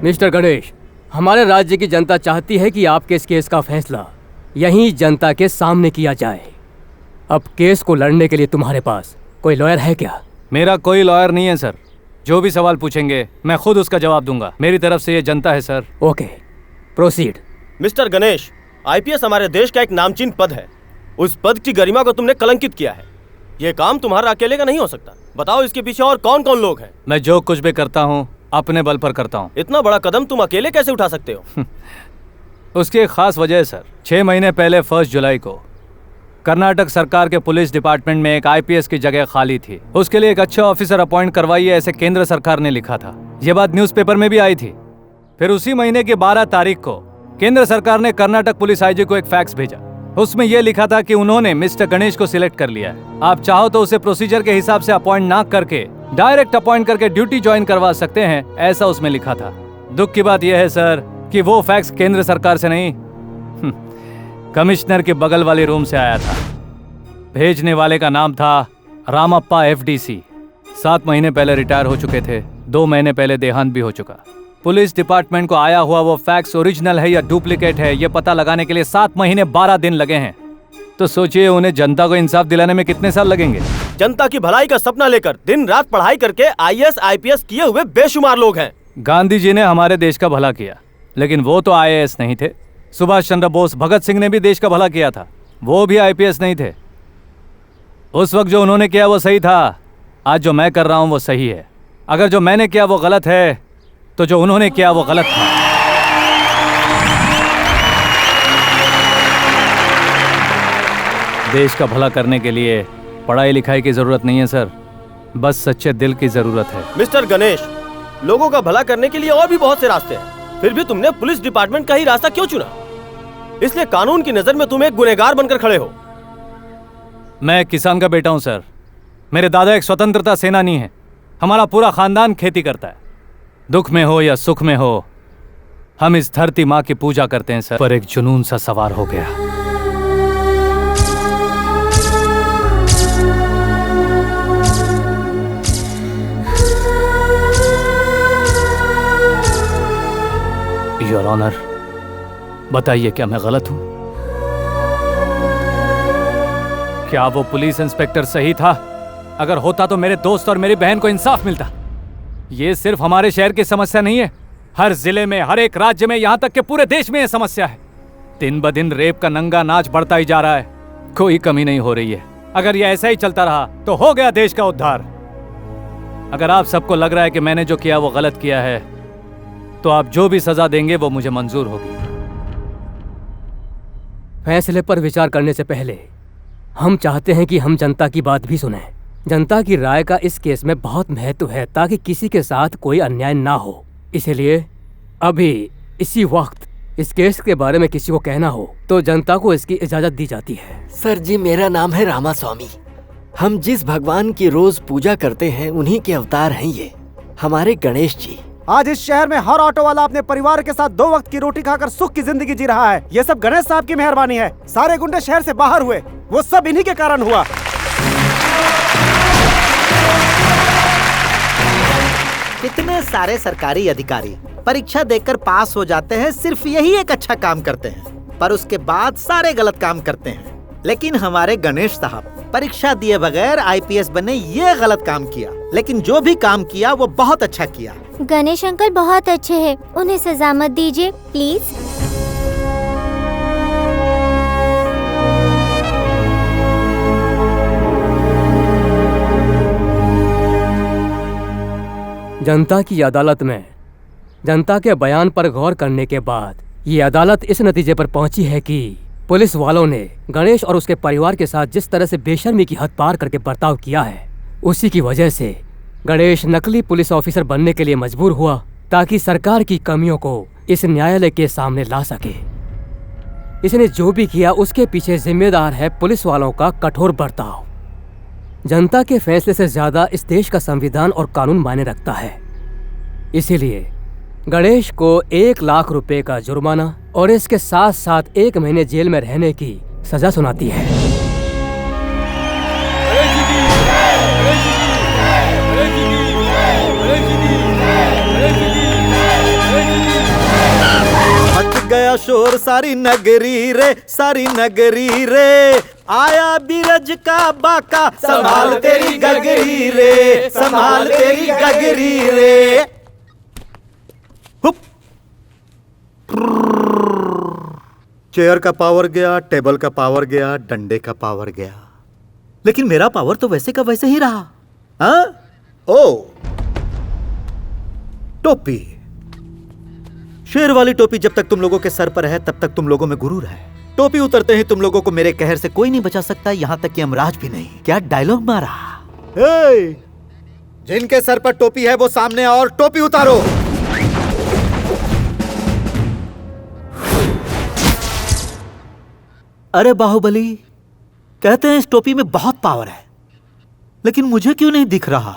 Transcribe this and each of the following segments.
Mister Ganesh, हमारे राज्य की जनता चाहती है कि आपके इस केस का फैसला यहीं जनता के सामने किया जाए। अब केस को लड़ने के लिए तुम्हारे पास कोई लॉयर है क्या? मेरा कोई लॉयर नहीं है सर। जो भी सवाल पूछेंगे मैं खुद उसका जवाब दूंगा। मेरी तरफ से ये जनता है sir. Okay, proceed. Mister Ganesh, IPS हमारे देश का एक नामचीन पद है। उस पद की गरिमा को तुमने कलंकित किया है। ये काम तुम्हारा अकेले का नहीं हो सकता। बताओ इसके पीछे और कौन कौन लोग हैं? मैं जो कुछ भी करता हूँ अपने बल पर करता हूँ। इतना बड़ा कदम तुम अकेले कैसे उठा सकते हो? उसकी एक खास वजह है सर। 6 महीने पहले 1 जुलाई को कर्नाटक सरकार के पुलिस डिपार्टमेंट में एक आईपीएस की जगह खाली थी। उसके लिए एक अच्छा ऑफिसर अपॉइंट करवाइए, ऐसे केंद्र सरकार ने लिखा था। यह बात न्यूज़पेपर में भी आई थी। फिर उसी महीने की 12 तारीख को केंद्र सरकार ने कर्नाटक पुलिस आईजी को एक फैक्स भेजा। उसमें यह लिखा था कि उन्होंने मिस्टर गणेश को सिलेक्ट कर लिया है। आप चाहो तो उसे प्रोसीजर के हिसाब से अपॉइंट ना करके डायरेक्ट अपॉइंट करके ड्यूटी ज्वाइन करवा सकते हैं, ऐसा उसमें लिखा था। दुख की बात यह है सर कि वो फैक्स केंद्र सरकार से नहीं, कमिश्नर के बगल वाले रूम से आया था। भेजने वाले का नाम था रामप्पा एफडीसी। 7 महीने पहले रिटायर हो चुके थे। 2 महीने पहले देहांत भी हो चुका। पुलिस डिपार्टमेंट को आया हुआ वो फैक्स ओरिजिनल है या डुप्लीकेट है, ये पता लगाने के लिए 7 महीने 12 दिन लगे हैं। तो सोचिए उन्हें जनता को इंसाफ दिलाने में कितने साल लगेंगे। जनता की भलाई का सपना लेकर दिन रात पढ़ाई करके आईएएस आईपीएस किए हुए बेशुमार लोग हैं। गांधी जी ने हमारे देश का भला किया, लेकिन वो तो आईएएस नहीं थे। सुभाष चंद्र बोस, भगत सिंह ने भी देश का भला किया था, वो भी आईपीएस नहीं थे। उस वक्त जो उन्होंने किया वो सही था। आज जो मैं कर रहा हूं वो सही है। अगर जो मैंने किया वो गलत है तो जो उन्होंने किया वो गलत था। देश का भला करने के लिए पढ़ाई लिखाई की जरूरत नहीं है सर, बस सच्चे दिल की जरूरत है। मिस्टर गणेश, लोगों का भला करने के लिए और भी बहुत से रास्ते हैं, फिर भी तुमने पुलिस डिपार्टमेंट का ही रास्ता क्यों चुना? इसलिए कानून की नजर में तुम एक गुनहगार बनकर खड़े हो। मैं एक किसान का बेटा हूं सर। मेरे दादा एक स्वतंत्रता सेनानी है। हमारा पूरा खानदान खेती करता है। दुख में हो या सुख में हो, हम इस धरती माँ की पूजा करते हैं सर। पर एक जुनून सा सवार हो गया। योर ऑनर, बताइए क्या मैं गलत हूं? क्या वो पुलिस इंस्पेक्टर सही था? अगर होता तो मेरे दोस्त और मेरी बहन को इंसाफ मिलता। ये सिर्फ हमारे शहर की समस्या नहीं है, हर जिले में, हर एक राज्य में, यहां तक कि पूरे देश में यह समस्या है। दिन ब दिन रेप का नंगा नाच बढ़ता ही जा रहा है, कोई कमी नहीं हो रही है। अगर ये ऐसा ही चलता रहा तो हो गया देश का उद्धार। अगर आप सबको लग रहा है कि मैंने जो किया वो गलत किया है, तो आप जो भी सजा देंगे वो मुझे मंजूर होगी। फैसले पर विचार करने से पहले हम चाहते हैं कि हम जनता की बात भी सुनें। जनता की राय का इस केस में बहुत महत्व है ताकि किसी के साथ कोई अन्याय ना हो। इसलिए अभी इसी वक्त इस केस के बारे में किसी को कहना हो तो जनता को इसकी इजाजत दी जाती है। सर जी, मेरा नाम है रामास्वामी। हम जिस भगवान की रोज पूजा करते हैं उन्हीं के अवतार हैं ये, हमारे गणेश जी। आज इस शहर में हर ऑटो वाला अपने परिवार के साथ 2 वक्त की रोटी खाकर सुख की जिंदगी जी रहा है। ये सब गणेश साहब की मेहरबानी है। सारे गुंडे शहर से बाहर हुए, वो सब इन्हीं के कारण हुआ। कितने सारे सरकारी अधिकारी परीक्षा देकर पास हो जाते हैं, सिर्फ यही एक अच्छा काम करते हैं, पर उसके बाद सारे गलत काम करते हैं। लेकिन हमारे गणेश साहब परीक्षा दिए बगैर आईपीएस बने, ये गलत काम किया, लेकिन जो भी काम किया वो बहुत अच्छा किया। गणेश अंकल बहुत अच्छे हैं, उन्हें सजा मत दीजिए प्लीज। जनता की अदालत में जनता के बयान पर गौर करने के बाद ये अदालत इस नतीजे पर पहुंची है कि पुलिस वालों ने गणेश और उसके परिवार के साथ जिस तरह से बेशर्मी की हद पार करके बर्ताव किया है, उसी की वजह से गणेश नकली पुलिस ऑफिसर बनने के लिए मजबूर हुआ ताकि सरकार की कमियों को इस न्यायालय के सामने ला सके। इसने जो भी किया उसके पीछे जिम्मेदार है पुलिस वालों का कठोर बर्ताव। जनता के फैसले से ज्यादा इस देश का संविधान और कानून मायने रखता है। इसीलिए गणेश को 1 लाख रुपए का जुर्माना और इसके साथ साथ 1 महीने जेल में रहने की सजा सुनाती है। गणेश जी की गया शोर सारी नगरी रे, सारी नगरी रे। आया बीरज का बाका, संभाल तेरी गगरी रे, संभाल तेरी गगरी रे। हुप। चेयर का पावर गया, टेबल का पावर गया, डंडे का पावर गया, लेकिन मेरा पावर तो वैसे का वैसे ही रहा। हाँ? ओ, टोपी। शेर वाली टोपी जब तक तुम लोगों के सर पर है तब तक तुम लोगों में गुरूर है। टोपी उतरते ही तुम लोगों को मेरे कहर से कोई नहीं बचा सकता, यहां तक कि यमराज भी नहीं। क्या डायलॉग मारा। हे! जिनके सर पर टोपी है वो सामने और टोपी उतारो। अरे बाहुबली, कहते हैं इस टोपी में बहुत पावर है, लेकिन मुझे क्यों नहीं दिख रहा?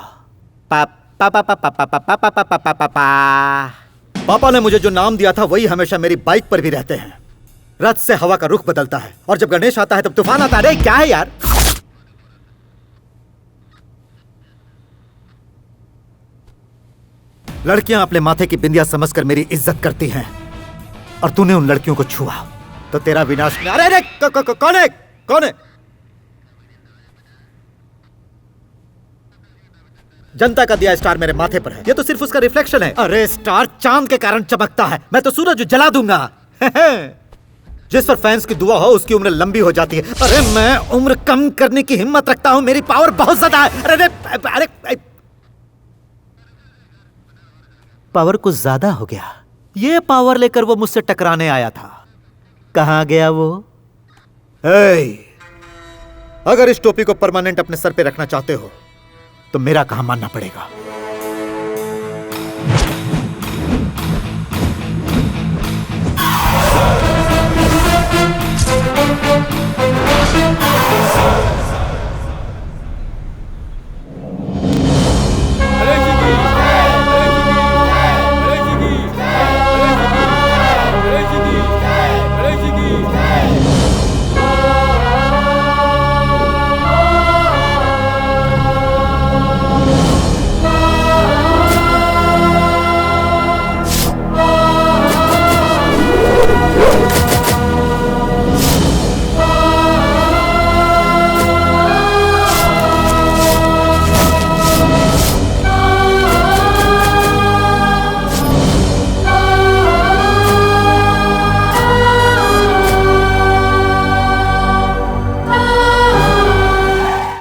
पापा ने मुझे जो नाम दिया था वही हमेशा मेरी बाइक पर भी रहते हैं। रथ से हवा का रुख बदलता है और जब गणेश आता है तब तूफान आता है। अरे क्या है यार? लड़कियां अपने माथे की बिंदिया समझकर मेरी इज्जत करती हैं और तूने उन लड़कियों को छुआ तो तेरा विनाश। अरे अरे कौन है? कौन है? जनता का दिया स्टार मेरे माथे पर है, ये तो सिर्फ उसका रिफ्लेक्शन है। अरे स्टार चांद के कारण चमकता है, मैं तो सूरज जला दूंगा। जिस पर फैंस की दुआ हो उसकी उम्र लंबी हो जाती है। अरे मैं उम्र कम करने की हिम्मत रखता हूं, मेरी पावर बहुत ज्यादा है। अरे अरे अरे पावर कुछ ज्यादा हो गया। ये पावर लेकर वो मुझसे टकराने आया था, कहां गया वो? अगर इस टोपी को परमानेंट अपने सर पे रखना चाहते हो तो मेरा कहां मानना पड़ेगा।